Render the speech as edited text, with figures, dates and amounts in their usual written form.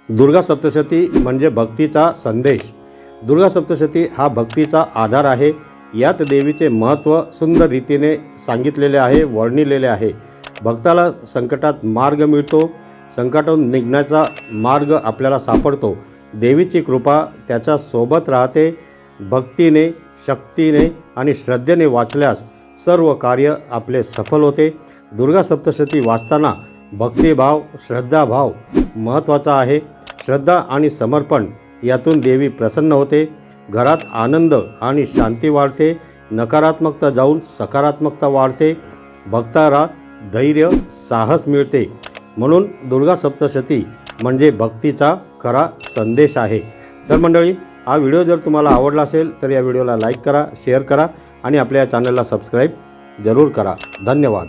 दुर्गा सप्तशती म्हणजे भक्तीचा संदेश। दुर्गा सप्तशती हा भक्तीचा आधार आहे। यात देवीचे महत्त्व सुंदर रीतीने सांगितलेले आहे, वर्णिलेले आहे। भक्ताला संकटात मार्ग मिळतो, संकटातून निघण्याचा मार्ग आपल्याला सापडतो। देवीची कृपा त्याच्या सोबत राहते। भक्तीने, शक्तीने आणि श्रद्धेने वाचल्यास सर्व कार्य आपले सफल होते। दुर्गा सप्तशती वाचताना भक्तिभाव, श्रद्धाभाव महत्त्वाचा आहे। श्रद्धा आणि समर्पण यातून देवी प्रसन्न होते। घरात आनंद आणि शांती वाढते। नकारात्मकता जाऊन सकारात्मकता वाढते। भक्ताला धैर्य, साहस मिळते। म्हणून दुर्गा सप्तशती म्हणजे भक्तीचा खरा संदेश आहे। तर मंडळी, हा व्हिडिओ जर तुम्हाला आवडला असेल तर या व्हिडिओला लाईक करा, शेअर करा आणि आपल्या चॅनलला सबस्क्राईब जरूर करा। धन्यवाद।